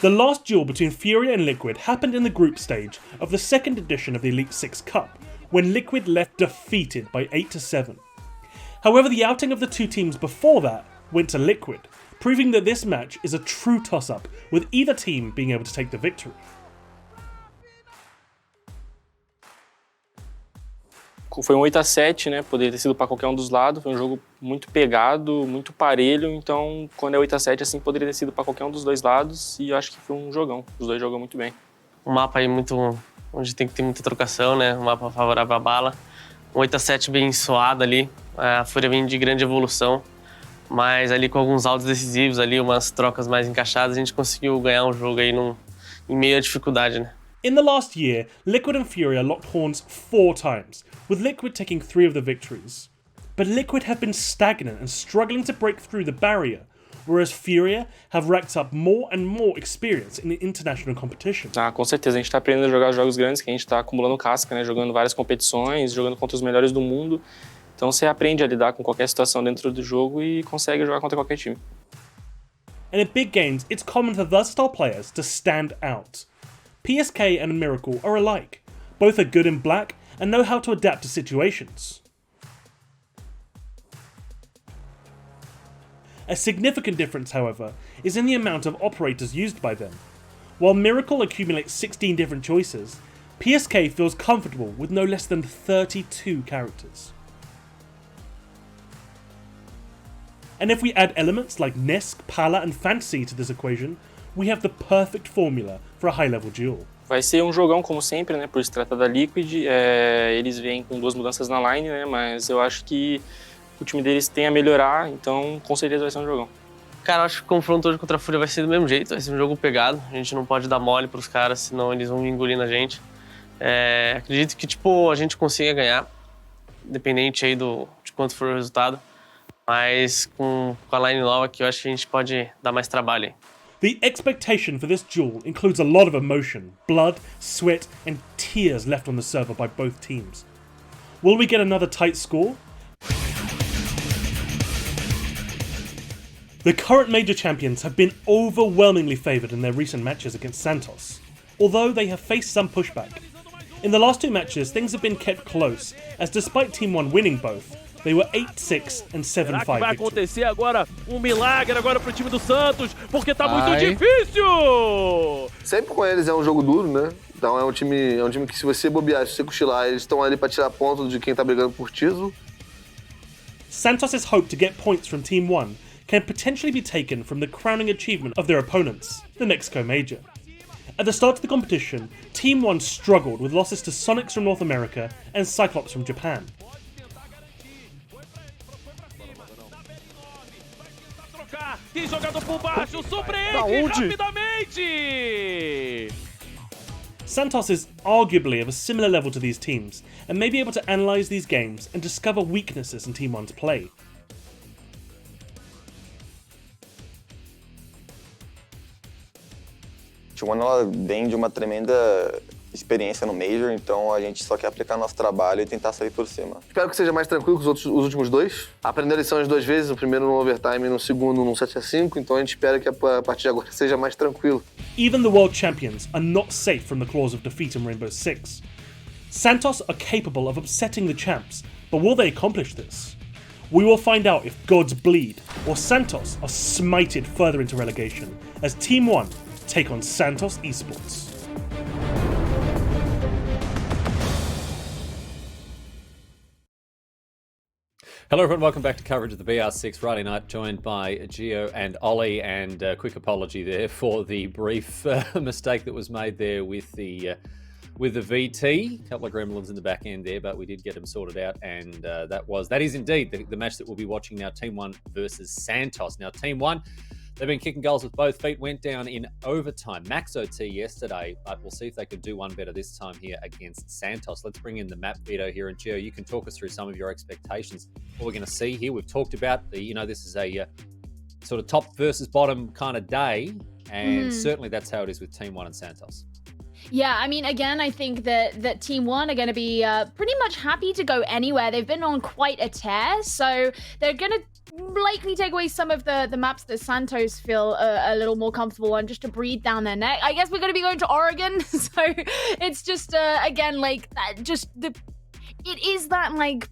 The last duel between Furia and Liquid happened in the group stage of the second edition of the Elite 6 Cup, when Liquid left defeated by 8-7. However, the outing of the two teams before that went to Liquid, proving that this match is a true toss-up, with either team being able to take the victory. Foi 8-7, né? Poderia ter sido para qualquer dos lados. Foi jogo muito pegado, muito parelho. Então, quando é 8-7, assim, poderia ter sido para qualquer dos dois lados. E eu acho que foi jogão. Os dois jogam muito bem. Um mapa aí muito, onde tem que ter muita trocação, né? Um mapa favorável à bala. 8-7 bem suado ali. A Fúria vem de grande evolução. Mas ali com alguns altos decisivos ali, umas trocas mais encaixadas, a gente conseguiu ganhar um jogo aí em meio à dificuldade, né? In the last year, Liquid and Furia locked horns 4 times, with Liquid taking 3 of the victories. But Liquid have been stagnant and struggling to break through the barrier, whereas Furia have racked up more and more experience in international competition. Com certeza, a gente está aprendendo a jogar jogos grandes, que a gente está acumulando casca, né? Jogando várias competições, jogando contra os melhores do mundo. Então você aprende a lidar com qualquer situação dentro do jogo e consegue jogar contra qualquer time. And in big games, it's common for versatile players to stand out. PSK and Miracle are alike. Both are good in black and know how to adapt to situations. A significant difference, however, is in the amount of operators used by them. While Miracle accumulates 16 different choices, PSK feels comfortable with no less than 32 characters. And if we add elements like Nesk, Pala and Fantasy to this equation, we have the perfect formula for a high-level duel. Vai ser jogão como sempre, né? Por se tratar da Liquid, eles vêm com 2 mudanças na line, né? Mas eu acho que o time deles tem a melhorar, então com certeza vai ser jogão. Cara, eu acho que o confronto hoje contra a Fúria vai ser do mesmo jeito, vai ser um jogo pegado. A gente não pode dar mole pros caras, senão eles vão engolir na gente. Acredito que a gente consiga ganhar, independente aí de quanto for o resultado. Mas com a line nova aqui, eu acho que a gente pode dar mais trabalho aí. The expectation for this duel includes a lot of emotion, blood, sweat, and tears left on the server by both teams. Will we get another tight score? The current major champions have been overwhelmingly favoured in their recent matches against Santos, although they have faced some pushback. In the last 2 matches, things have been kept close, as despite Team One winning both, they were 8-6 and 7-5 Será que vai victories. acontecer agora milagre agora pro time do Santos, porque tá muito difícil! Sempre com eles é jogo duro, né? Então é um time que se você bobear, se você cochilar, eles estão ali para tirar ponto de quem tá brigando por título. Santos' hope to get points from Team One can potentially be taken from the crowning achievement of their opponents, the Mexico Major. At the start of the competition, Team One struggled with losses to Sonics from North America and Cyclops from Japan. Tem jogador por baixo, surpreende rapidamente! Santos is arguably of a similar level to these teams, and may be able to analyse these games and discover weaknesses in Team One's play. Team One ela vem de uma tremenda experiência no Major, então a gente só quer aplicar nosso trabalho e tentar sair por cima. Espero que seja mais tranquilo que os últimos 2. Aprender lições 2 vezes, o primeiro no overtime e no segundo no 7-5, então a gente espera que a partir de agora seja mais tranquilo. Even the world champions are not safe from the claws of defeat in Rainbow Six. Santos are capable of upsetting the champs, but will they accomplish this? We will find out if gods bleed, or Santos are smited further into relegation, as Team One take on Santos Esports. Hello everyone, welcome back to coverage of the BR6 Friday night, joined by Gio and Ollie, and a quick apology there for the brief mistake that was made there with the VT. A couple of gremlins in the back end there, but we did get them sorted out, and that is indeed the match that we'll be watching now, Team One versus Santos. Now, Team One, they've been kicking goals with both feet, went down in overtime, max OT yesterday, but we'll see if they can do one better this time here against Santos. Let's bring in the map Vito here, and Gio, you can talk us through some of your expectations. What we're going to see here, we've talked about this is a sort of top versus bottom kind of day, and certainly that's how it is with Team One and Santos. Yeah, I mean, again, I think that Team One are going to be pretty much happy to go anywhere. They've been on quite a tear, so they're going to likely take away some of the maps that Santos feel a little more comfortable on, just to breathe down their neck. I guess we're going to be going to Oregon, so it's just again like that. It is that like.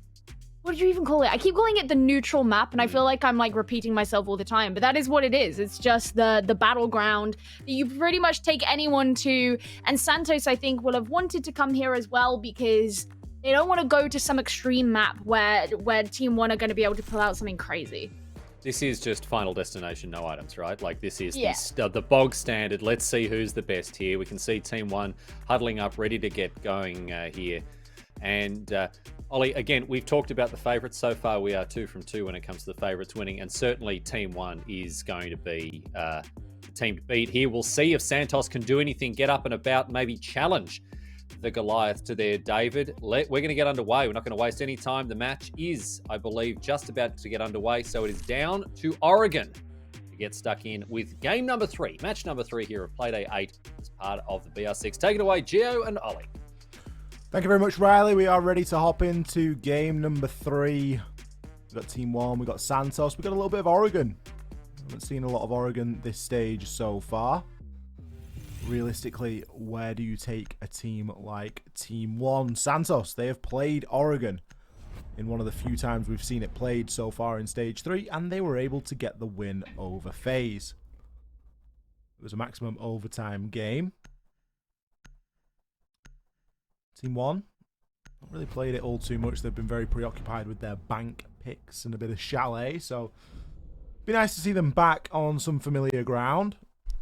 What do you even call it? I keep calling it the neutral map, and I feel like I'm like repeating myself all the time, but that is what it is. It's just the battleground that you pretty much take anyone to, and Santos, I think, will have wanted to come here as well because they don't want to go to some extreme map where Team One are going to be able to pull out something crazy. This is just final destination, no items, right? Like this is Yeah. the bog standard. Let's see who's the best here. We can see Team One huddling up, ready to get going here. And Ollie, again, we've talked about the favourites so far. We are 2 from 2 when it comes to the favourites winning, and certainly Team One is going to be the team to beat here. We'll see if Santos can do anything, get up and about, maybe challenge the Goliath to their David. We're going to get underway. We're not going to waste any time. The match is, I believe, just about to get underway, so it is down to Oregon to get stuck in with game number 3, match number 3 here of Playday 8 as part of the BR6. Take it away, Gio and Ollie. Thank you very much, Riley. We are ready to hop into game number 3. We've got Team 1, we've got Santos, we've got a little bit of Oregon. Haven't seen a lot of Oregon this stage so far. Realistically, where do you take a team like Team 1? Santos, they have played Oregon in one of the few times we've seen it played so far in stage 3, and they were able to get the win over FaZe. It was a maximum overtime game. Team 1, not really played it all too much. They've been very preoccupied with their bank picks and a bit of chalet, so be nice to see them back on some familiar ground.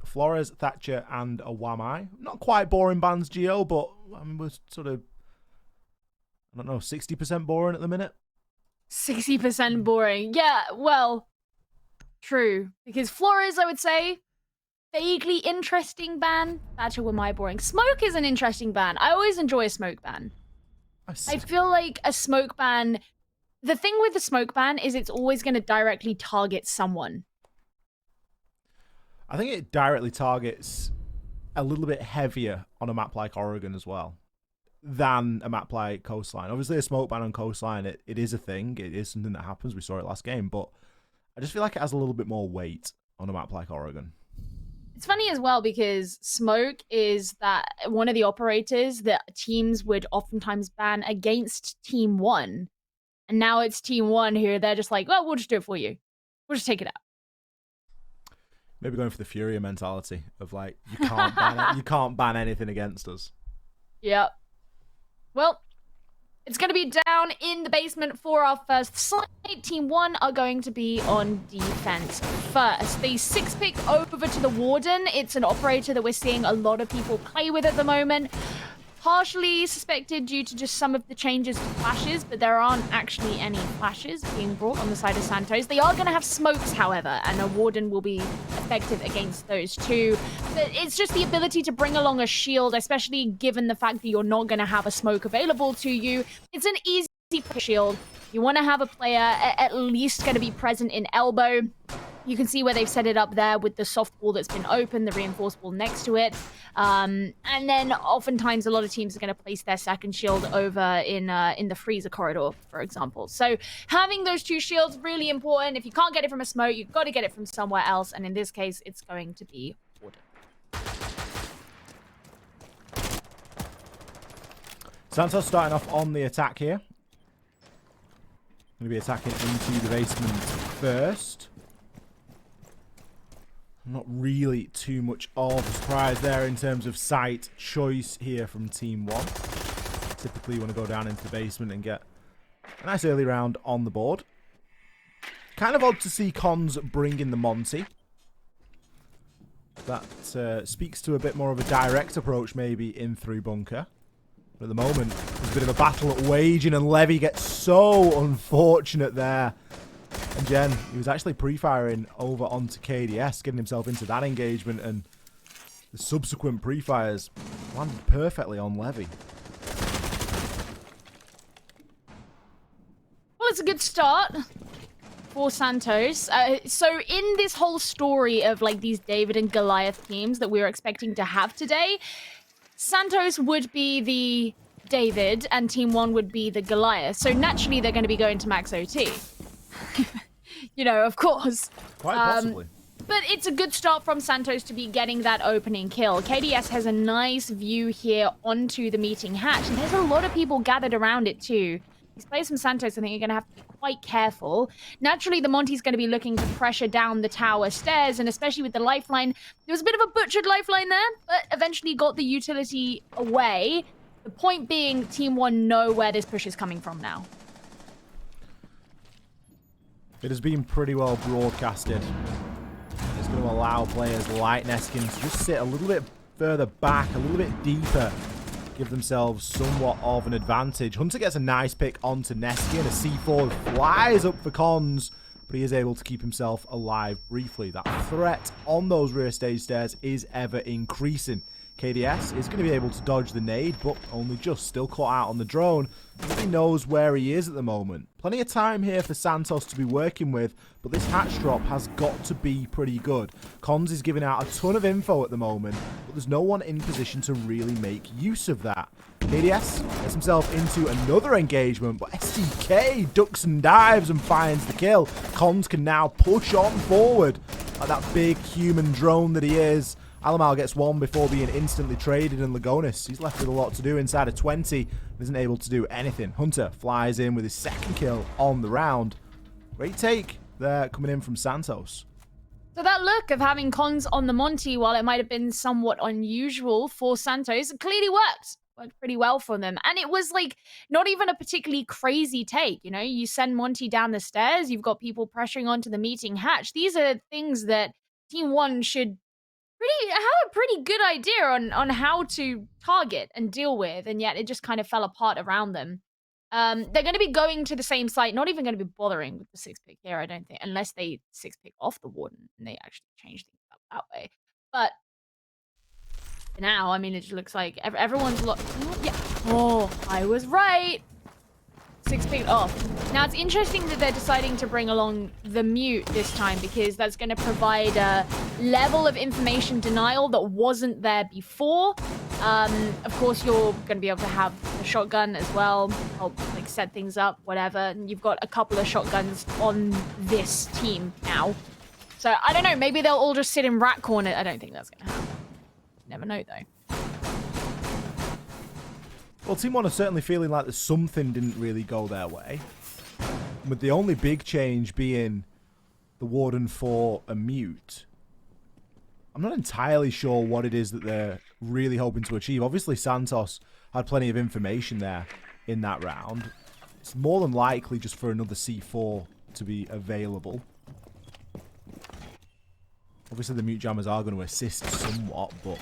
Flores, Thatcher, and oNe. Not quite boring bans, Gio, but I mean, we're sort of, I don't know, 60% boring at the minute. 60% boring. Yeah, well, true. Because Flores, I would say, vaguely interesting ban. Thatcher were my boring. Smoke is an interesting ban. I always enjoy a smoke ban. I feel like a smoke ban... The thing with the smoke ban is it's always going to directly target someone. I think it directly targets a little bit heavier on a map like Oregon as well than a map like Coastline. Obviously, a smoke ban on Coastline, it is a thing. It is something that happens. We saw it last game. But I just feel like it has a little bit more weight on a map like Oregon. It's funny as well because Smoke is that one of the operators that teams would oftentimes ban against Team 1. And now it's Team 1 who they're just like, well, we'll just do it for you. We'll just take it out. Maybe going for the Furia mentality of like, you can't ban you can't ban anything against us. Yep. Well, it's going to be down in the basement for our first side. Team 1 are going to be on defense first. The 6-pick over to the Warden. It's an operator that we're seeing a lot of people play with at the moment. Partially suspected due to just some of the changes to flashes, but there aren't actually any flashes being brought on the side of Santos. They are going to have smokes, however, and a Warden will be effective against those too. But it's just the ability to bring along a shield, especially given the fact that you're not going to have a smoke available to you. It's an easy shield. You want to have a player at least going to be present in elbow. You can see where they've set it up there with the soft wall that's been open, the reinforced wall next to it. And then oftentimes a lot of teams are going to place their second shield over in the freezer corridor, for example. So having those two shields, really important. If you can't get it from a smoke, you've got to get it from somewhere else. And in this case, it's going to be Warden. Santos starting off on the attack here. Going to be attacking into the basement first. Not really too much of a surprise there in terms of site choice here from Team 1. Typically you want to go down into the basement and get a nice early round on the board. Kind of odd to see Cons bring in the Monty. That speaks to a bit more of a direct approach maybe in through bunker. But at the moment, there's a bit of a battle at waging and Levy gets so unfortunate there. And Jen, he was actually pre-firing over onto KDS, getting himself into that engagement, and the subsequent pre-fires landed perfectly on Levy. Well, it's a good start for Santos. So in this whole story of like these David and Goliath teams that we were expecting to have today, Santos would be the David and Team 1 would be the Goliath. So naturally they're going to be going to max OT. you know, of course. Quite possibly. But it's a good start from Santos to be getting that opening kill. KDS has a nice view here onto the meeting hatch, and there's a lot of people gathered around it too. These players from Santos, I think, are going to have to be quite careful. Naturally, the Monty's going to be looking to pressure down the tower stairs, and especially with the lifeline. There was a bit of a butchered lifeline there, but eventually got the utility away. The point being, Team One know where this push is coming from now. It has been pretty well broadcasted. It's going to allow players like Neskin to just sit a little bit further back, a little bit deeper, give themselves somewhat of an advantage. Hunter gets a nice pick onto Neskin. A C4 flies up for Cons, but he is able to keep himself alive briefly. That threat on those rear stage stairs is ever increasing. KDS is going to be able to dodge the nade, but only just, still caught out on the drone. He knows where he is at the moment. Plenty of time here for Santos to be working with, but this hatch drop has got to be pretty good. Cons is giving out a ton of info at the moment, but there's no one in position to really make use of that. KDS gets himself into another engagement, but STK ducks and dives and finds the kill. Cons can now push on forward like that big human drone that he is. Alamal gets one before being instantly traded, and Lagonis, he's left with a lot to do inside of 20, isn't able to do anything. Hunter flies in with his second kill on the round. Great take there coming in from Santos. So that look of having Cons on the Monty, while it might have been somewhat unusual for Santos, clearly worked pretty well for them. And it was like not even a particularly crazy take. You know, you send Monty down the stairs, you've got people pressuring onto the meeting hatch. These are things that Team One should have a pretty good idea on how to target and deal with, and yet it just kind of fell apart around them. They're going to be going to the same site, not even going to be bothering with the 6-pick here, I don't think, unless they 6-pick off the Warden and they actually change things up that way. But for now, I mean, it just looks like everyone's yeah. Oh, I was right. 6-pick off. Now, it's interesting that they're deciding to bring along the mute this time, because that's going to provide a level of information denial that wasn't there before. Of course, you're going to be able to have a shotgun as well, help like set things up, whatever. And you've got a couple of shotguns on this team now. So, I don't know, maybe they'll all just sit in rat corner. I don't think that's going to happen. Never know, though. Well, Team One are certainly feeling like that something didn't really go their way. With the only big change being the Warden for a mute. I'm not entirely sure what it is that they're really hoping to achieve. Obviously, Santos had plenty of information there in that round. It's more than likely just for another C4 to be available. Obviously, the mute jammers are going to assist somewhat, but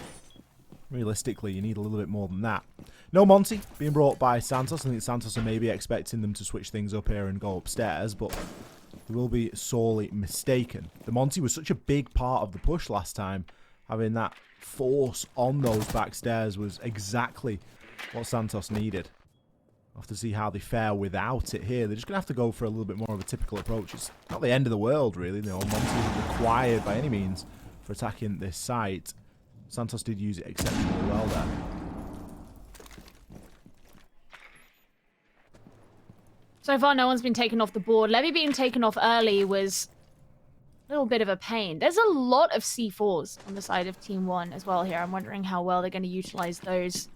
realistically, you need a little bit more than that. No Monty being brought by Santos. I think Santos are maybe expecting them to switch things up here and go upstairs, but they will be sorely mistaken. The Monty was such a big part of the push last time. Having that force on those back stairs was exactly what Santos needed. We'll have to see how they fare without it here. They're just going to have to go for a little bit more of a typical approach. It's not the end of the world, really. No Monty isn't required by any means for attacking this site. Santos did use it exceptionally well there. So far, no one's been taken off the board. Levy being taken off early was a little bit of a pain. There's a lot of C4s on the side of Team One as well here. I'm wondering how well they're going to utilize those.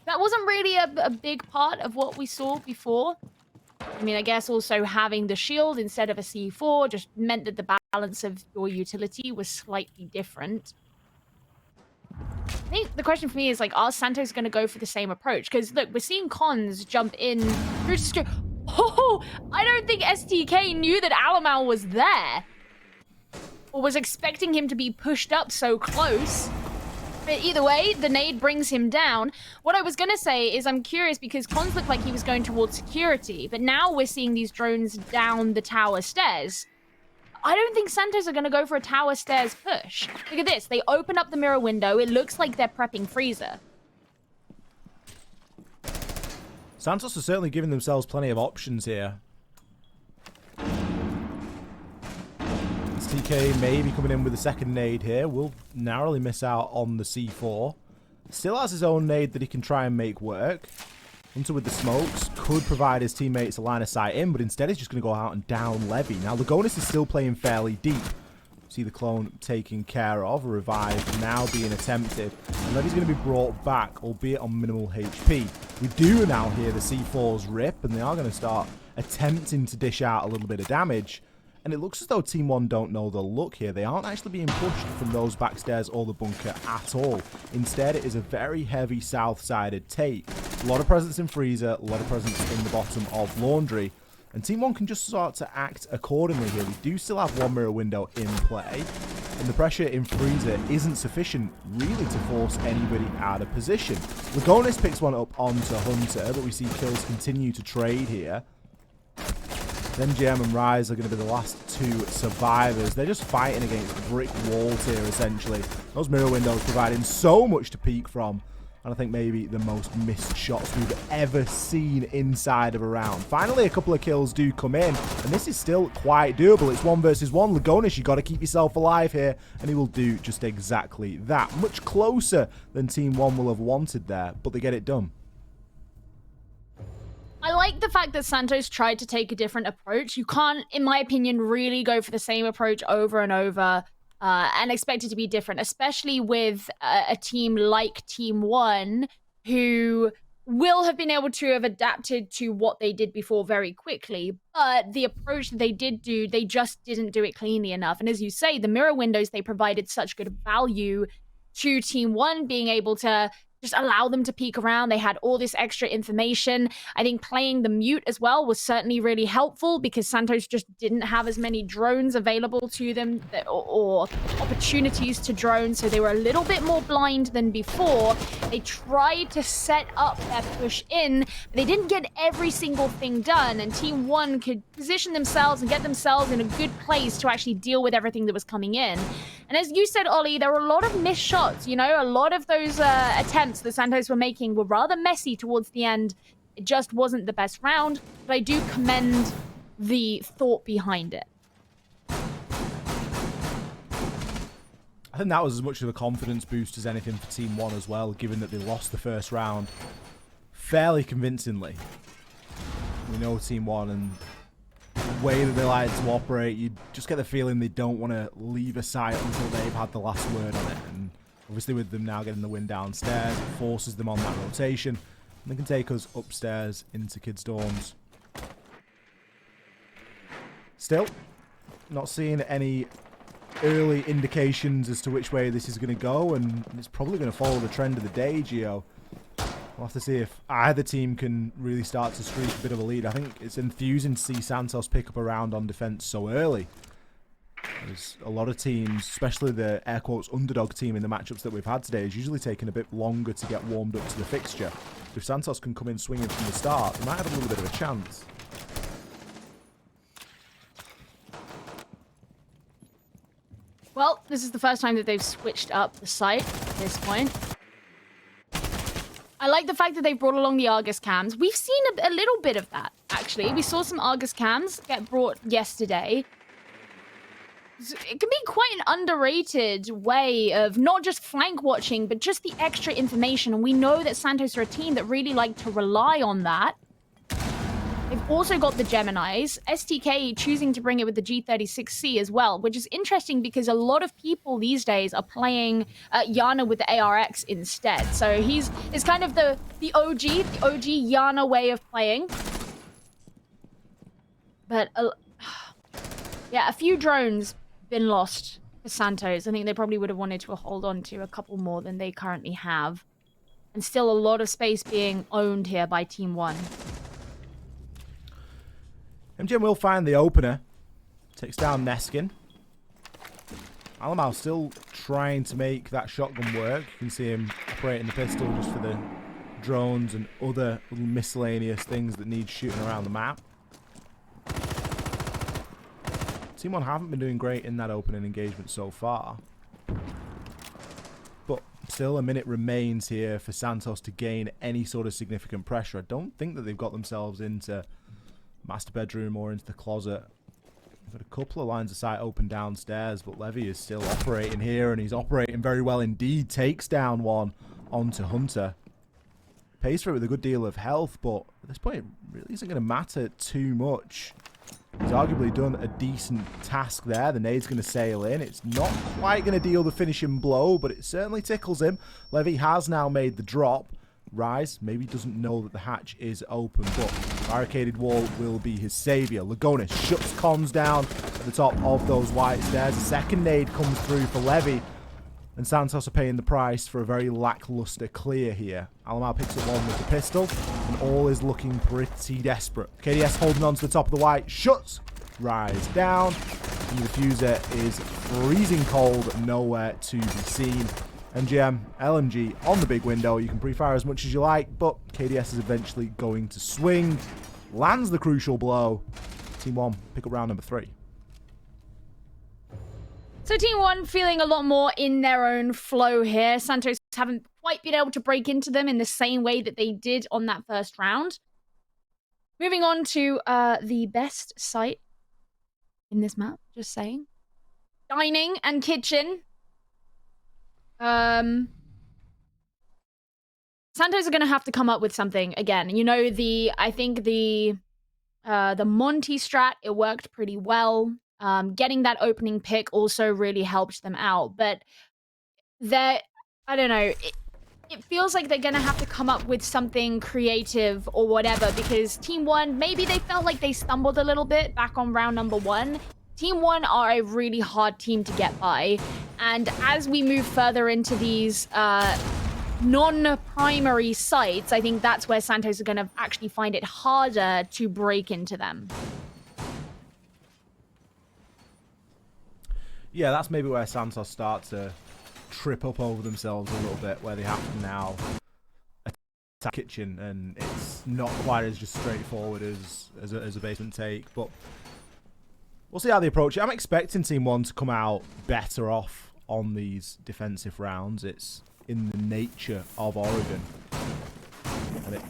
That wasn't really a big part of what we saw before. I mean, I guess also having the shield instead of a C4 just meant that the balance of your utility was slightly different. I think the question for me is, like, are Santos going to go for the same approach? Because, look, we're seeing Cons jump in through to... Oh, I don't think STK knew that Alamal was there. Or was expecting him to be pushed up so close. But either way, the nade brings him down. What I was going to say is I'm curious because Cons looked like he was going towards security. But now we're seeing these drones down the tower stairs. I don't think Santos are going to go for a tower stairs push. Look at this. They open up the mirror window. It looks like they're prepping freezer. Santos are certainly giving themselves plenty of options here. STK maybe coming in with a second nade here. Will narrowly miss out on the C4. Still has his own nade that he can try and make work. Hunter with the smokes could provide his teammates a line of sight in, but instead he's just going to go out and down Levy. Now, Lagonis is still playing fairly deep. See the clone taken care of, a revive now being attempted. And Levy's going to be brought back, albeit on minimal HP. We do now hear the C4s rip, and they are going to start attempting to dish out a little bit of damage. And it looks as though Team 1 don't know the look here. They aren't actually being pushed from those backstairs or the bunker at all. Instead, it is a very heavy south-sided take. A lot of presence in Freezer, a lot of presence in the bottom of Laundry. And Team 1 can just start to act accordingly here. We do still have one mirror window in play. And the pressure in Freezer isn't sufficient, really, to force anybody out of position. Lagonis picks one up onto Hunter, but we see kills continue to trade here. Then GM and Rise are going to be the last two survivors. They're just fighting against brick walls here, essentially. Those mirror windows providing so much to peek from. And I think maybe the most missed shots we've ever seen inside of a round. Finally, a couple of kills do come in. And this is still quite doable. It's 1 versus 1. Lagonis, you got to keep yourself alive here. And he will do just exactly that. Much closer than Team 1 will have wanted there. But they get it done. I like the fact that Santos tried to take a different approach. You can't, in my opinion, really go for the same approach over and over and expect it to be different, especially with a team like Team 1, who will have been able to have adapted to what they did before very quickly. But the approach that they did do, they just didn't do it cleanly enough. And as you say, the mirror windows, they provided such good value to Team 1 being able to just allow them to peek around. They had all this extra information. I think playing the mute as well was certainly really helpful because Santos just didn't have as many drones available to them or opportunities to drone, so they were a little bit more blind than before. They tried to set up their push in, but they didn't get every single thing done, and Team 1 could position themselves and get themselves in a good place to actually deal with everything that was coming in. And as you said, Ollie, there were a lot of missed shots. You know, a lot of those attempts that Santos were making were rather messy towards the end. It just wasn't the best round, but I do commend the thought behind it. I think that was as much of a confidence boost as anything for Team 1 as well, given that they lost the first round fairly convincingly. We know Team 1 and the way that they like to operate, you just get the feeling they don't want to leave a site until they've had the last word on it. And obviously with them now getting the win downstairs, it forces them on that rotation. And they can take us upstairs into kids' dorms. Still, not seeing any early indications as to which way this is going to go, and it's probably going to follow the trend of the day, Gio. We'll have to see if either team can really start to streak a bit of a lead. I think it's enthusing to see Santos pick up a round on defense so early. There's a lot of teams, especially the air quotes underdog team in the matchups that we've had today, is usually taking a bit longer to get warmed up to the fixture. If Santos can come in swinging from the start, they might have a little bit of a chance. Well, this is the first time that they've switched up the site at this point. I like the fact that they've brought along the Argus cams. We've seen a little bit of that, actually. We saw some Argus cams get brought yesterday. It can be quite an underrated way of not just flank watching, but just the extra information. And we know that Santos are a team that really like to rely on that. They've also got the Geminis. STK choosing to bring it with the G36C as well, which is interesting because a lot of people these days are playing Yana with the ARX instead. So it's kind of the OG Yana way of playing. But yeah, a few drones been lost for Santos. I think they probably would have wanted to hold on to a couple more than they currently have. And still a lot of space being owned here by Team 1. MGM will find the opener. Takes down Neskin. Alamau still trying to make that shotgun work. You can see him operating the pistol just for the drones and other little miscellaneous things that need shooting around the map. Team 1 haven't been doing great in that opening engagement so far. But still a minute remains here for Santos to gain any sort of significant pressure. I don't think that they've got themselves into master bedroom or into the closet. Got a couple of lines of sight open downstairs, but Levy is still operating here, and he's operating very well indeed. Takes down one onto Hunter. pays for it with a good deal of health, but at this point, it really isn't going to matter too much. He's arguably done a decent task there. The nade's going to sail in. It's not quite going to deal the finishing blow, but it certainly tickles him. Levy has now made the drop. Rise maybe doesn't know that the hatch is open, but barricaded wall will be his savior. Lagonis shuts Cons down at the top of those white stairs. A second nade comes through for Levy, and Santos are paying the price for a very lackluster clear here. Alamar picks up one with the pistol, and all is looking pretty desperate. KDS holding on to the top of the white, shuts Rise down, and the diffuser is freezing cold, nowhere to be seen. MGM, LMG on the big window. You can pre-fire as much as you like, but KDS is eventually going to swing. Lands the crucial blow. Team 1 pick up round number 3. So Team 1 feeling a lot more in their own flow here. Santos haven't quite been able to break into them in the same way that they did on that first round. Moving on to the best site in this map, just saying. Dining and kitchen. Santos are going to have to come up with something again. You know, I think the Monty strat, it worked pretty well. Getting that opening pick also really helped them out. But I don't know, it feels like they're going to have to come up with something creative or whatever, because Team 1, maybe they felt like they stumbled a little bit back on round number 1. Team 1 are a really hard team to get by, and as we move further into these non-primary sites, I think that's where Santos are going to actually find it harder to break into them. Yeah, that's maybe where Santos start to trip up over themselves a little bit, where they have to now attack kitchen, and it's not quite as just straightforward as a basement take, but we'll see how they approach it. I'm expecting Team 1 to come out better off on these defensive rounds. It's in the nature of Oregon. And it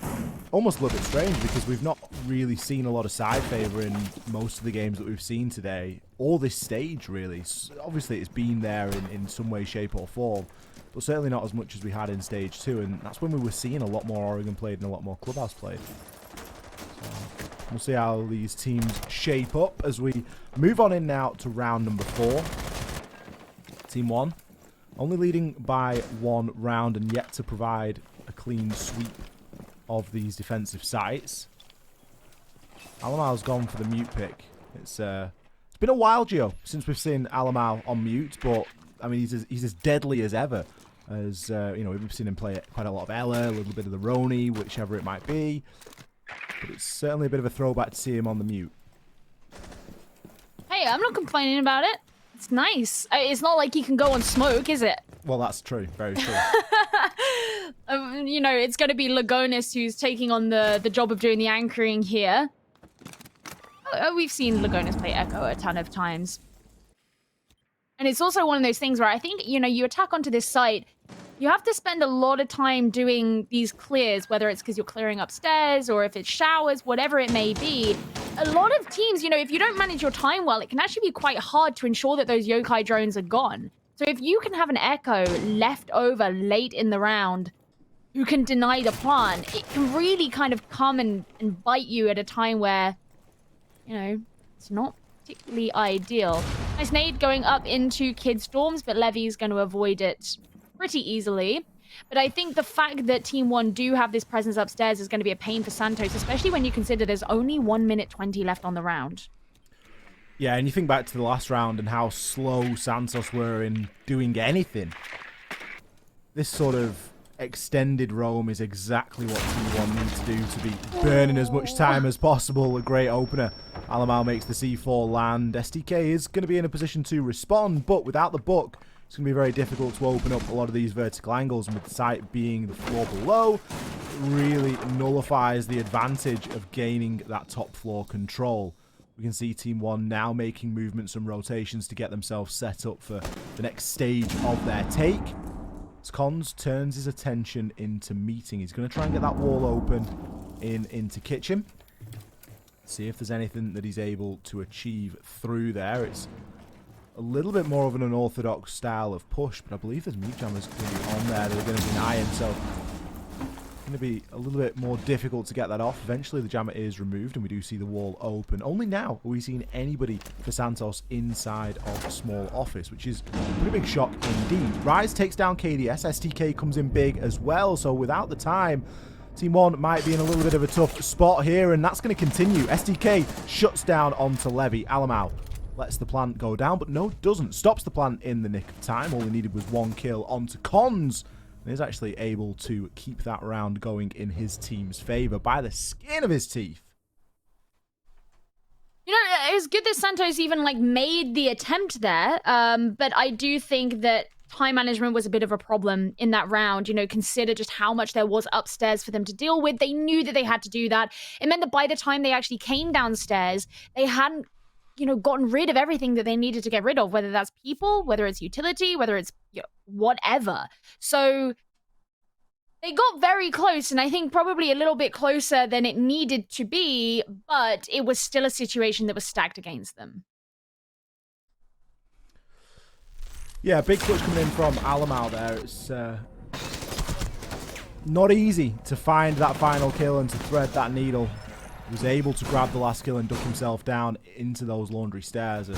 almost a little bit strange because we've not really seen a lot of side favor in most of the games that we've seen today, or this stage really. Obviously it's been there in some way, shape or form, but certainly not as much as we had in stage 2, and that's when we were seeing a lot more Oregon played and a lot more Clubhouse played. We'll see how these teams shape up as we move on in now to round number 4. Team 1 only leading by 1 round and yet to provide a clean sweep of these defensive sites. Alamal's gone for the mute pick. It's been a while, Gio, since we've seen Alamal on mute, but I mean he's as deadly as ever. As you know, we've seen him play quite a lot of Ella, a little bit of the Roni, whichever it might be. But it's certainly a bit of a throwback to see him on the mute. Hey, I'm not complaining about it. It's nice. It's not like he can go on smoke, is it? Well, that's true. Very true. You know, it's going to be Lagonis who's taking on the job of doing the anchoring here. We've seen Lagonis play Echo a ton of times. And it's also one of those things where I think, you know, you attack onto this site, you have to spend a lot of time doing these clears, whether it's because you're clearing upstairs or if it's showers, whatever it may be. A lot of teams, you know, if you don't manage your time well, it can actually be quite hard to ensure that those yokai drones are gone. So if you can have an Echo left over late in the round who can deny the plant, it can really kind of come and bite you at a time where, you know, it's not particularly ideal. Nice nade going up into Kid's dorms, but Levy's going to avoid it pretty easily. But I think the fact that Team 1 do have this presence upstairs is going to be a pain for Santos, especially when you consider there's only 1 minute 20 left on the round. Yeah, and you think back to the last round and how slow Santos were in doing anything. This sort of extended roam is exactly what Team 1 needs to do to be burning as much time as possible. A great opener. Alamal makes the C4 land. STK is going to be in a position to respond, but without the book, it's going to be very difficult to open up a lot of these vertical angles, and with the site being the floor below, it really nullifies the advantage of gaining that top floor control. We can see Team 1 now making movements and rotations to get themselves set up for the next stage of their take. As Cons turns his attention into meeting, he's going to try and get that wall open into kitchen. See if there's anything that he's able to achieve through there. It's a little bit more of an unorthodox style of push, but I believe there's mute jammers going to be on there that are going to deny him. So Going to be a little bit more difficult to get that off. Eventually the jammer is removed and we do see the wall open. Only now are we seeing anybody for Santos inside of a small office, which is a pretty big shock indeed. Rise takes down KDS. STK comes in big as well, so without the time, Team 1 might be in a little bit of a tough spot here, and that's going to continue. STK shuts down onto Levy. Alamau lets the plant go down, but no, doesn't. Stops the plant in the nick of time. All he needed was one kill onto Cons. And is actually able to keep that round going in his team's favor by the skin of his teeth. You know, it was good that Santos even, like, made the attempt there. But I do think that time management was a bit of a problem in that round. You know, consider just how much there was upstairs for them to deal with. They knew that they had to do that. It meant that by the time they actually came downstairs, they hadn't, you know, gotten rid of everything that they needed to get rid of, whether that's people, whether it's utility, whether it's, you know, whatever. So they got very close, and I think probably a little bit closer than it needed to be, but it was still a situation that was stacked against them. Yeah, big clutch coming in from Alamau there. It's not easy to find that final kill and to thread that needle. He was able to grab the last kill and duck himself down into those laundry stairs. And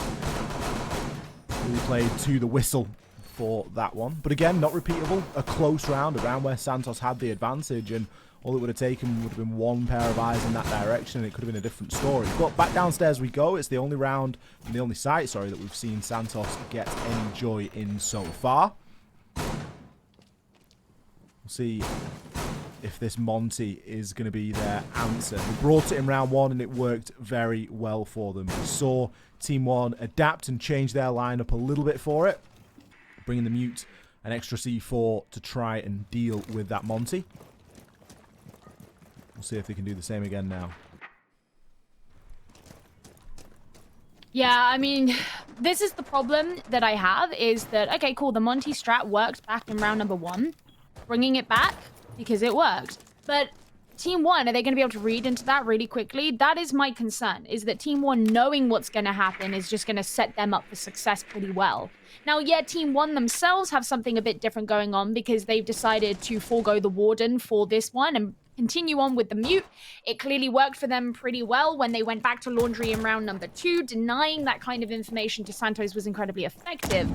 really played to the whistle for that one. But again, not repeatable. A close round, a round where Santos had the advantage, and all it would have taken would have been one pair of eyes in that direction, and it could have been a different story. But back downstairs we go. It's the only round, and the only site, sorry, that we've seen Santos get any joy in so far. We'll see if this Monty is going to be their answer. They brought it in round one, and it worked very well for them. We saw Team 1 adapt and change their lineup a little bit for it, bringing the Mute an extra C4 to try and deal with that Monty. We'll see if they can do the same again now. Yeah, I mean, this is the problem that I have, is that, okay, cool, the Monty strat worked back in round number 1. Bringing it back, because it worked. But Team 1, are they going to be able to read into that really quickly? That is my concern, is that Team 1 knowing what's going to happen is just going to set them up for success pretty well. Now, yeah, Team 1 themselves have something a bit different going on, because they've decided to forego the Warden for this one and continue on with the Mute. It clearly worked for them pretty well when they went back to Laundry in round number 2. Denying that kind of information to Santos was incredibly effective.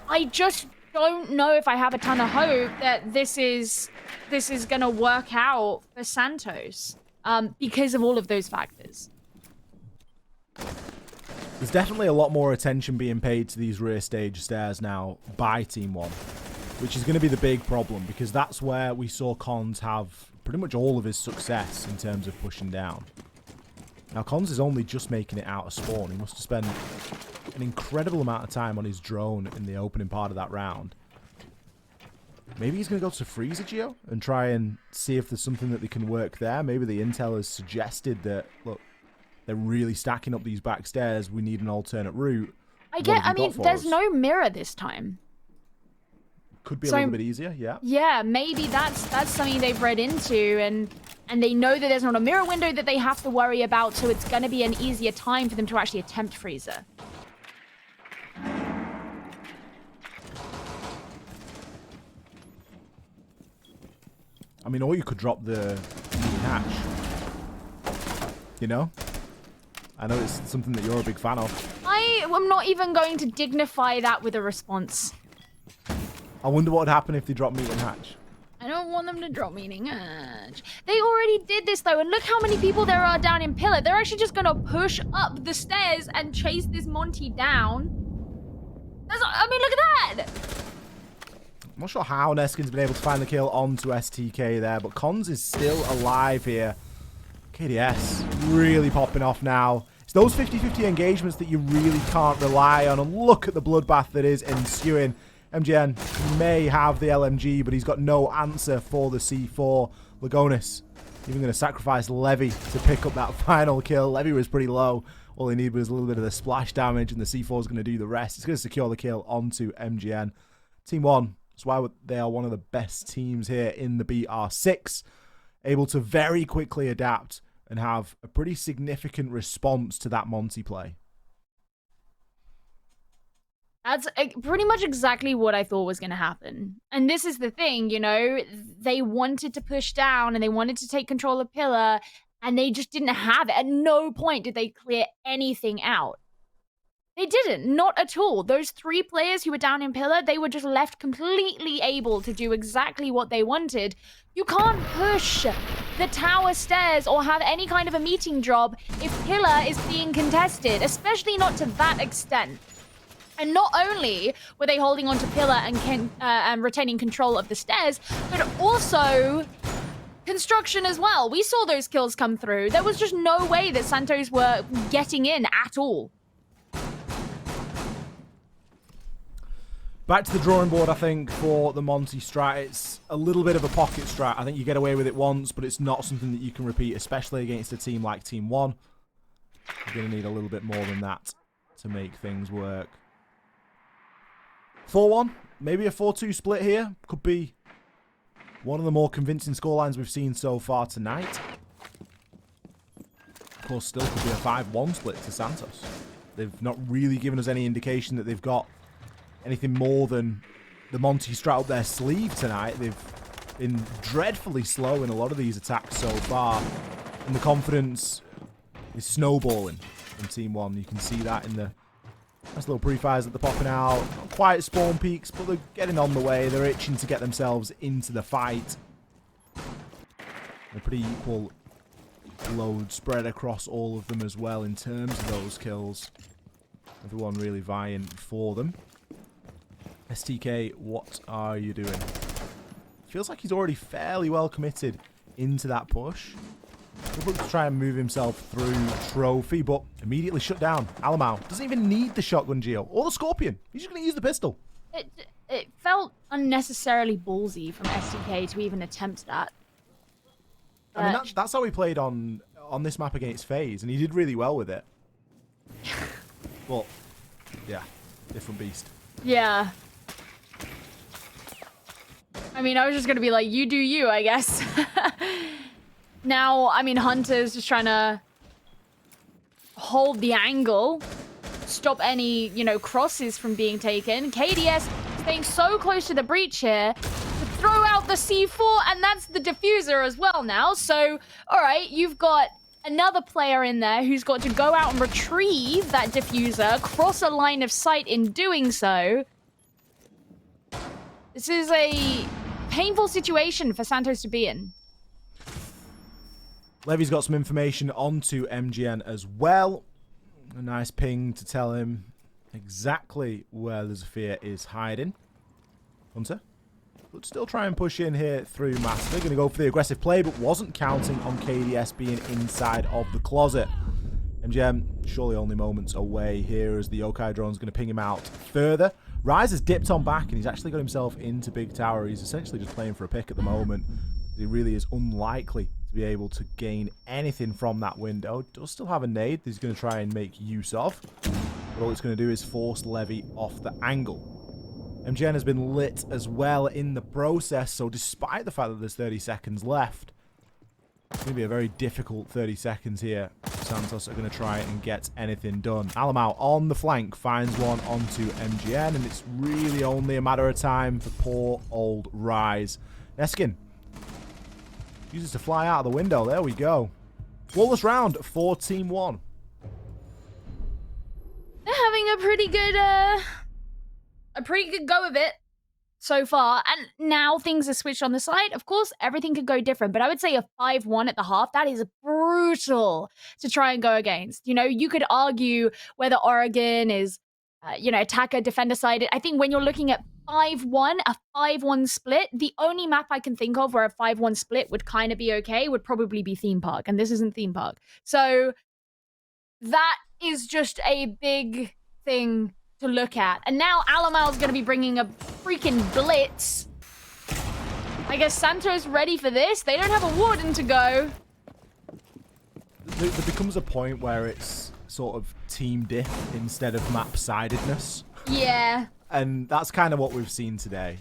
I just don't know if I have a ton of hope that this is gonna work out for Santos, because of all of those factors. There's definitely a lot more attention being paid to these rear stage stairs now by Team 1, which is going to be the big problem, because that's where we saw Cons have pretty much all of his success in terms of pushing down. Now, Cons is only just making it out of spawn. He must have spent an incredible amount of time on his drone in the opening part of that round. Maybe he's going to go to Freezer Geo and try and see if there's something that they can work there. Maybe the intel has suggested that, look, they're really stacking up these back stairs. We need an alternate route. I mean, there's no mirror this time. Could be a little bit easier, yeah. Yeah, maybe that's something they've read into, and they know that there's not a mirror window that they have to worry about, so it's going to be an easier time for them to actually attempt Freezer. I mean, or you could drop the hatch. You know? I know it's something that you're a big fan of. I am not even going to dignify that with a response. I wonder what would happen if they dropped meat and hatch. I don't want them to drop meeting hatch. They already did this though, and look how many people there are down in Pillar. They're actually just gonna push up the stairs and chase this Monty down. I mean, look at that! I'm not sure how Neskin's been able to find the kill onto STK there, but Cons is still alive here. KDS really popping off now. It's those 50-50 engagements that you really can't rely on, and look at the bloodbath that is ensuing. MGN may have the LMG, but he's got no answer for the C4. Lagonis even going to sacrifice Levy to pick up that final kill. Levy was pretty low. All he needed was a little bit of the splash damage, and the C4 is going to do the rest. It's going to secure the kill onto MGN. Team 1, that's why they are one of the best teams here in the BR6. Able to very quickly adapt and have a pretty significant response to that Monty play. That's pretty much exactly what I thought was going to happen. And this is the thing, you know, they wanted to push down and they wanted to take control of Pillar, and they just didn't have it. At no point did they clear anything out. They didn't, not at all. Those 3 players who were down in Pillar, they were just left completely able to do exactly what they wanted. You can't push the tower stairs or have any kind of a meeting job if Pillar is being contested, especially not to that extent. And not only were they holding on to Pillar and retaining control of the stairs, but also construction as well. We saw those kills come through. There was just no way that Santos were getting in at all. Back to the drawing board, I think, for the Monty strat. It's a little bit of a pocket strat. I think you get away with it once, but it's not something that you can repeat, especially against a team like Team One. You're going to need a little bit more than that to make things work. 4-1, maybe a 4-2 split here. Could be one of the more convincing scorelines we've seen so far tonight. Of course, still could be a 5-1 split to Santos. They've not really given us any indication that they've got anything more than the Monty strat up their sleeve tonight. They've been dreadfully slow in a lot of these attacks so far. And the confidence is snowballing from Team One. You can see that in the nice little pre-fires that they're popping out. Not quite spawn peaks, but they're getting on the way. They're itching to get themselves into the fight. A pretty equal load spread across all of them as well in terms of those kills. Everyone really vying for them. STK, what are you doing? Feels like he's already fairly well committed into that push. He'll look to try and move himself through Trophy, but immediately shut down. Alamau doesn't even need the shotgun Geo or the Scorpion. He's just going to use the pistol. It felt unnecessarily ballsy from STK to even attempt that. I mean, that's how he played on this map against FaZe, and he did really well with it. But, yeah, different beast. Yeah. I mean, I was just going to be like, you do you, I guess. Now, I mean, Hunter's just trying to hold the angle, stop any, you know, crosses from being taken. KDS staying so close to the breach here to throw out the C4, and that's the diffuser as well now. So, all right, you've got another player in there who's got to go out and retrieve that diffuser, cross a line of sight in doing so. This is a painful situation for Santos to be in. Levy's got some information onto MGN as well. A nice ping to tell him exactly where the Zephyr is hiding. Hunter would still try and push in here through Master. Going to go for the aggressive play, but wasn't counting on KDS being inside of the closet. MGN surely only moments away here as the Yokai drone's going to ping him out further. Rise has dipped on back, and he's actually got himself into Big Tower. He's essentially just playing for a pick at the moment. He really is unlikely to be able to gain anything from that window. Does still have a nade that he's going to try and make use of. But all it's going to do is force Levy off the angle. MGN has been lit as well in the process, so despite the fact that there's 30 seconds left, it's going to be a very difficult 30 seconds here. Santos are going to try and get anything done. Alamau on the flank finds one onto MGN, and it's really only a matter of time for poor old Rise. Neskin uses to fly out of the window. There we go. Flawless round for Team One. They're having a pretty good go of it so far. And now things are switched on the side. Of course, everything could go different, but I would say a 5-1 at the half, that is brutal to try and go against. You know, you could argue whether Oregon is, attacker, defender sided. I think when you're looking at 5-1, a 5-1 split, the only map I can think of where a 5-1 split would kind of be okay would probably be Theme Park, and this isn't Theme Park. So that is just a big thing to look at. And now Alamal's going to be bringing a freaking blitz. I guess Santos ready for this. They don't have a warden to go. There becomes a point where it's sort of team diff instead of map-sidedness. Yeah. And that's kind of what we've seen today.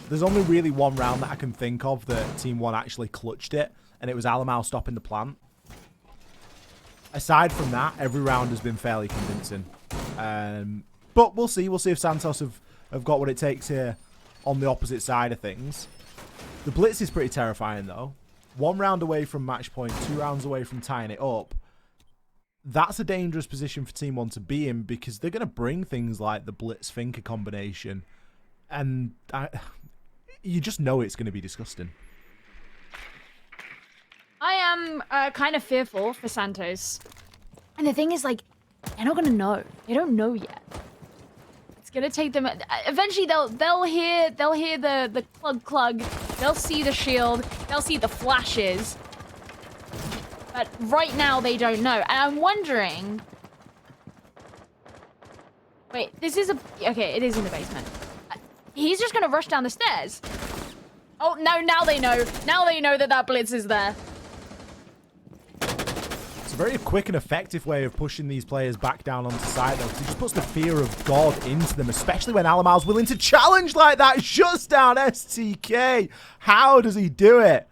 There's only really one round that I can think of that Team One actually clutched it, and it was Alamau stopping the plant. Aside from that, every round has been fairly convincing. But we'll see. We'll see if Santos have got what it takes here on the opposite side of things. The blitz is pretty terrifying, though. 1 round away from match point, 2 rounds away from tying it up. That's a dangerous position for Team 1 to be in because they're going to bring things like the blitz-thinker combination. And you just know it's going to be disgusting. I am kind of fearful for Santos. And the thing is, like, they're not going to know. They don't know yet. It's going to take them... Eventually, they'll hear the clug. They'll see the shield. They'll see the flashes. But right now, they don't know. And I'm wondering... Wait, this is a... Okay, it is in the basement. He's just going to rush down the stairs. Oh, no, now they know. Now they know that blitz is there. It's a very quick and effective way of pushing these players back down onto site, though, because it just puts the fear of God into them, especially when Alamal's willing to challenge like that. Shuts down STK. How does he do it?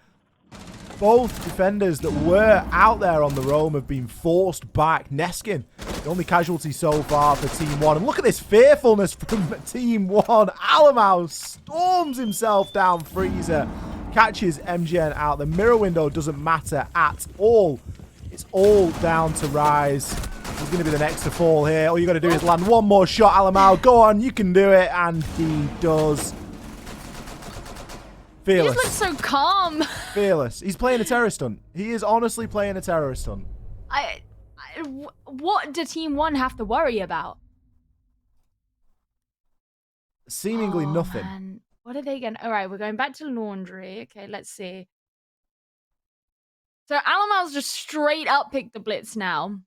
Both defenders that were out there on the roam have been forced back. Neskin, the only casualty so far for Team 1. And look at this fearfulness from Team 1. Alamal storms himself down Freezer. Catches MGN out. The mirror window doesn't matter at all. It's all down to Rise. He's going to be the next to fall here. All you got to do is land one more shot, Alamal. Go on, you can do it. And he does. Fearless. He just looks so calm. Fearless. He's playing a terrorist stunt. He is honestly playing a terrorist stunt. What do Team 1 have to worry about? Seemingly nothing. Man. What are they going to... All right, we're going back to laundry. Okay, let's see. So Alamal's just straight up picked the blitz now.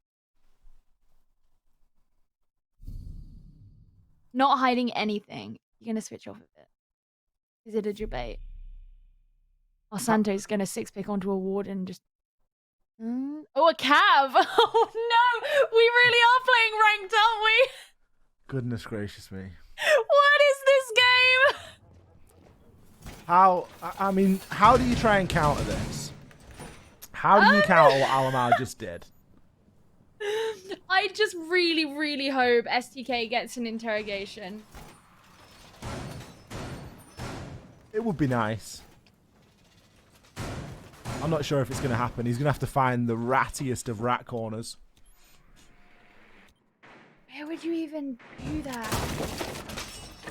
Not hiding anything. You're going to switch off of it. Is it a debate? Oh, Santos going to 6-pick onto a ward and just... Oh, a Cav! Oh, no! We really are playing ranked, aren't we? Goodness gracious me. What is this game? I mean, how do you try and counter this? How do you counter what Alamal just did? I just really, really hope STK gets an interrogation. It would be nice. I'm not sure if it's going to happen. He's going to have to find the rattiest of rat corners. Where would you even do that?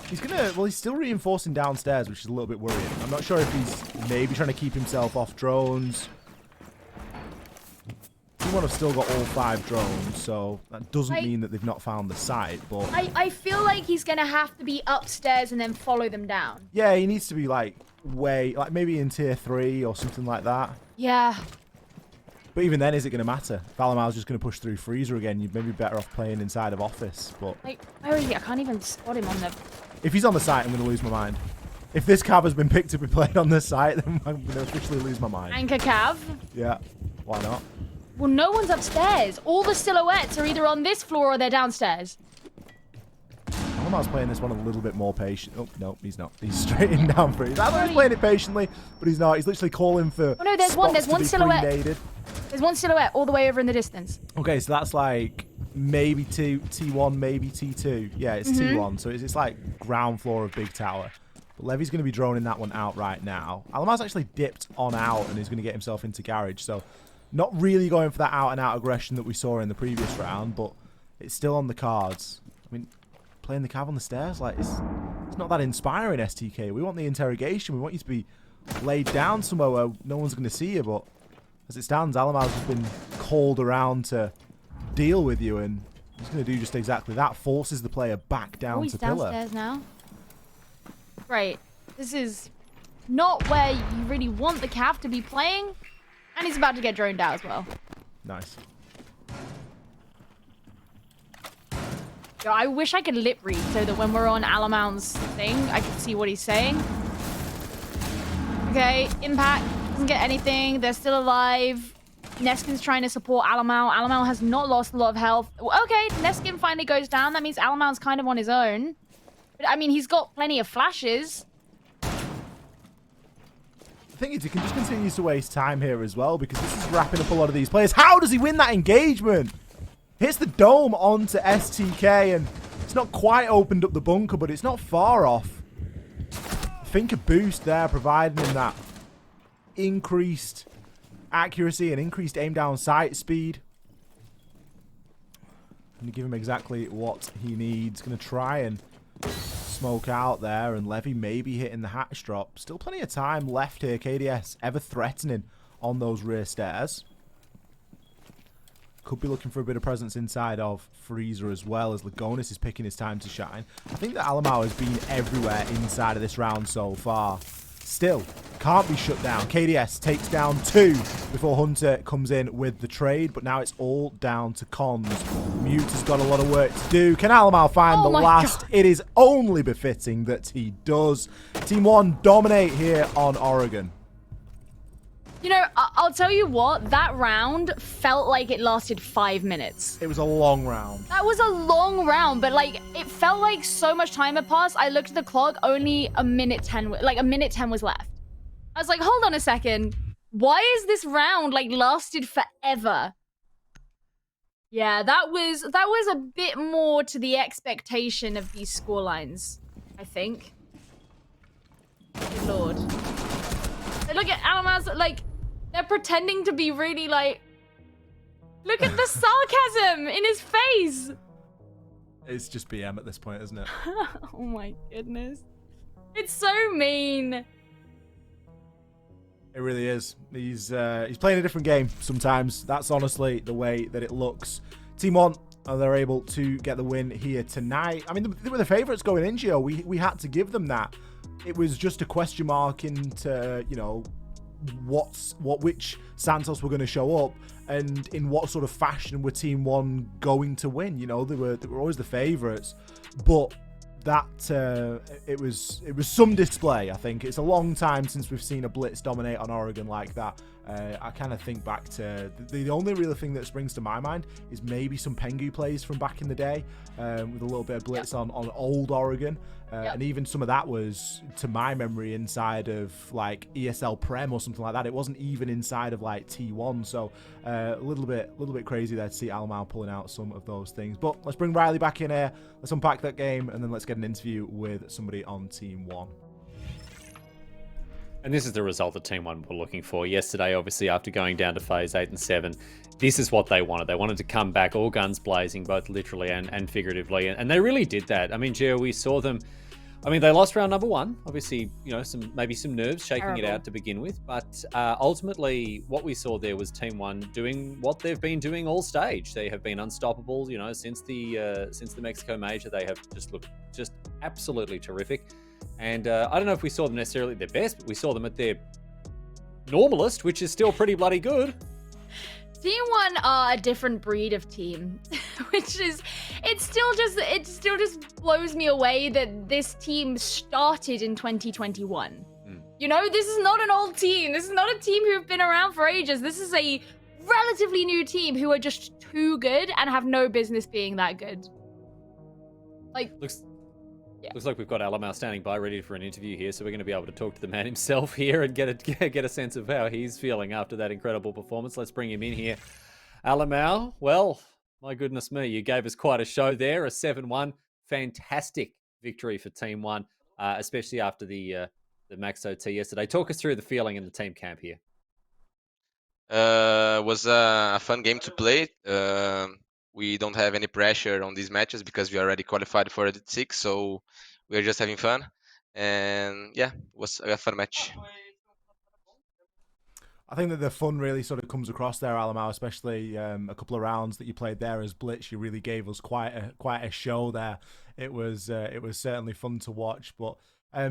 He's going to... Well, he's still reinforcing downstairs, which is a little bit worrying. I'm not sure if he's maybe trying to keep himself off drones. Team 1 have still got all 5 drones, so that doesn't mean that they've not found the site, but... I feel like he's going to have to be upstairs and then follow them down. Yeah, he needs to be, like, like, maybe in tier 3 or something like that. Yeah. But even then, is it going to matter? If Alamal's just going to push through Freezer again, you'd maybe be better off playing inside of Office, but... Like, where is he? I can't even spot him on the... If he's on the site, I'm going to lose my mind. If this Cav has been picked to be played on this site, then I'm going to officially lose my mind. Anchor Cav? Yeah, why not? Well, no one's upstairs. All the silhouettes are either on this floor or they're downstairs. Alamal's playing this one a little bit more patient. Oh, no, he's not. He's straight in down for it. I thought he was playing it patiently, but he's not. He's literally calling for... Oh, no, there's one silhouette. Predated. There's one silhouette all the way over in the distance. Okay, so that's like maybe T1, maybe T2. Yeah, it's T1, so it's like ground floor of Big Tower. But Levy's going to be droning that one out right now. Alamal's actually dipped on out and is going to get himself into garage, so not really going for that out-and-out aggression that we saw in the previous round, but it's still on the cards. I mean, playing the Cav on the stairs, like, it's not that inspiring, STK. We want the interrogation. We want you to be laid down somewhere where no one's going to see you, but as it stands, Alamal's just been called around to deal with you, and he's going to do just exactly that. Forces the player back down to pillar. He's downstairs now. Right. This is not where you really want the Cav to be playing. And he's about to get droned out as well. Nice. Yo, I wish I could lip read so that when we're on Alamal's thing, I could see what he's saying. Okay, Impact doesn't get anything. They're still alive. Neskin's trying to support Alamal. Alamal has not lost a lot of health. Okay, Neskin finally goes down. That means Alamal's kind of on his own. But, I mean, he's got plenty of flashes. The thing is, he can just continue to waste time here as well, because this is wrapping up a lot of these players. How does he win that engagement? Hits the dome onto STK, and it's It's not quite opened up the bunker, but it's not far off. I think a boost there, providing him that increased accuracy and increased aim down sight speed. Going to give him exactly what he needs. Going to try and smoke out there, and Levy maybe hitting the hatch drop. Still plenty of time left here. KDS ever threatening on those rear stairs. Could be looking for a bit of presence inside of Freezer as well, as Lagonis is picking his time to shine. I think that Alamau has been everywhere inside of this round so far. Still, can't be shut down. KDS takes down 2 before Hunter comes in with the trade, but now it's all down to Cons. Mute has got a lot of work to do. Can Alamau find the last? God. It is only befitting that he does. Team One dominate here on Oregon. You know, I'll tell you what, that round felt like it lasted 5 minutes. It was a long round. That was a long round, but like, it felt like so much time had passed. I looked at the clock, only a minute 10, like a minute 10 was left. I was like, hold on a second. Why is this round like lasted forever? Yeah, that was a bit more to the expectation of these scorelines, I think. Good Lord. Look at Alamaz, like, they're pretending to be really, like... Look at the sarcasm in his face! It's just BM at this point, isn't it? Oh my goodness. It's so mean. It really is. He's playing a different game sometimes. That's honestly the way that it looks. Team One, they're able to get the win here tonight. I mean, they were the favourites going in, Gio. We had to give them that. It was just a question mark into, you know, which Santos were going to show up and in what sort of fashion were Team One going to win. You know, they were always the favourites, but that it was some display. I think it's a long time since we've seen a blitz dominate on Oregon like that. I kind of think back to the only real thing that springs to my mind is maybe some Pengu plays from back in the day, with a little bit of blitz on old Oregon. And even some of that was, to my memory, inside of like ESL Prem or something like that. It wasn't even inside of like T1. So a little bit crazy there to see Alamau pulling out some of those things. But let's bring Riley back in here. Let's unpack that game, and then let's get an interview with somebody on Team One. And this is the result that Team One were looking for yesterday. Obviously, after going down to phase 8 and 7, this is what they wanted. They wanted to come back all guns blazing, both literally and figuratively, and they really did that. I mean, Gio, we saw them. I mean, they lost round number 1. Obviously, you know, maybe some nerves shaking it out to begin with. But ultimately, what we saw there was Team One doing what they've been doing all stage. They have been unstoppable, you know, since the Mexico Major. They have just looked just absolutely terrific. And I don't know if we saw them necessarily at their best, but we saw them at their normalist, which is still pretty bloody good. Team One are a different breed of team, which is, it still just blows me away that this team started in 2021. You know, this is not an old team. This is not a team who've been around for ages. This is a relatively new team who are just too good and have no business being that good. Like, Looks like we've got Alamau standing by, ready for an interview here, so we're going to be able to talk to the man himself here and get a sense of how he's feeling after that incredible performance. Let's bring him in here. Alamau, well, my goodness me, you gave us quite a show there, a 7-1. Fantastic victory for Team One, especially after the Max OT yesterday. Talk us through the feeling in the team camp here. Was a fun game to play. We don't have any pressure on these matches because we already qualified for Elite 6, so we are just having fun. And yeah, it was a fun match. I think that the fun really sort of comes across there, Alamau, especially a couple of rounds that you played there as Blitz. You really gave us quite a show there. It was certainly fun to watch. But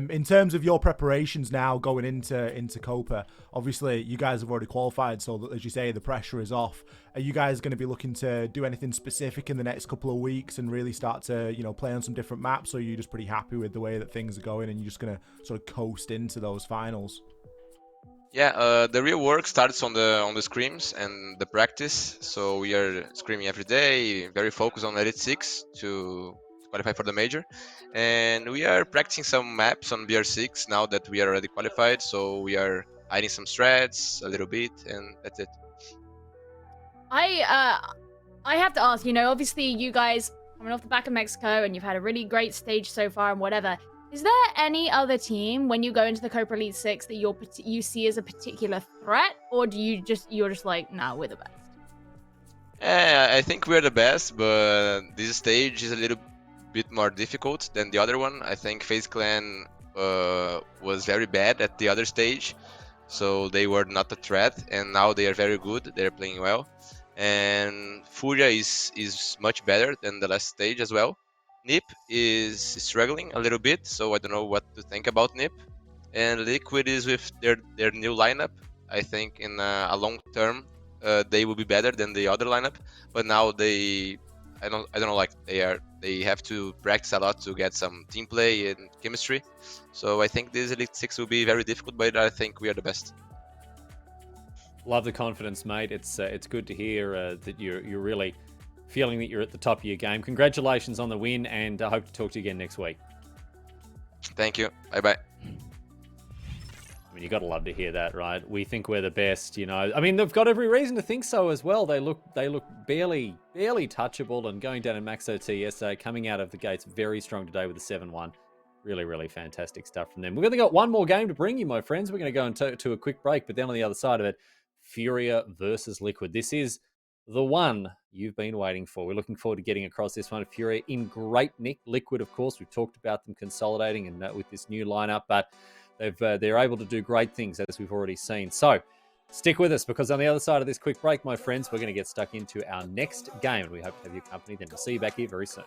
in terms of your preparations now going into Copa, obviously you guys have already qualified, so that, as you say, the pressure is off. Are you guys going to be looking to do anything specific in the next couple of weeks and really start to, you know, play on some different maps, or are you just pretty happy with the way that things are going and you're just going to sort of coast into those finals? Yeah, the real work starts on the scrims and the practice. So we are scrimming every day, very focused on Elite 6 to qualify for the major. And we are practicing some maps on BR6 now that we are already qualified. So we are hiding some strats a little bit, and that's it. I have to ask, you know, obviously you guys coming off the back of Mexico, and you've had a really great stage so far and whatever. Is there any other team when you go into the Copa Elite 6 that you see as a particular threat, or you're just like, nah, we're the best? I think we're the best, but this stage is a little bit more difficult than the other one. I think FaZe Clan was very bad at the other stage, so they were not a threat, and now they are very good. They're playing well, and Furia is much better than the last stage as well. NiP is struggling a little bit, so I don't know what to think about NiP. And Liquid is with their new lineup. I think in a long term they will be better than the other lineup, but now I don't know, like they have to practice a lot to get some team play and chemistry. So I think this Elite 6 will be very difficult, but I think we are the best. Love the confidence, mate. It's good to hear that you're really feeling that you're at the top of your game. Congratulations on the win, and I hope to talk to you again next week. Thank you. Bye-bye. I mean, you got to love to hear that, right? We think we're the best, you know. I mean, they've got every reason to think so as well. They look barely touchable, and going down in Max OT yesterday, coming out of the gates very strong today with a 7-1. Really fantastic stuff from them. We've only got one more game to bring you, my friends. We're going to go into a quick break, but then on the other side of it, Furia versus Liquid. This is the one you've been waiting for. We're looking forward to getting across this one. Furia in great nick. Liquid, of course, we've talked about them consolidating and with this new lineup, but they're able to do great things, as we've already seen. So stick with us, because on the other side of this quick break, my friends, we're going to get stuck into our next game, and we hope to have your company then. We'll see you back here very soon.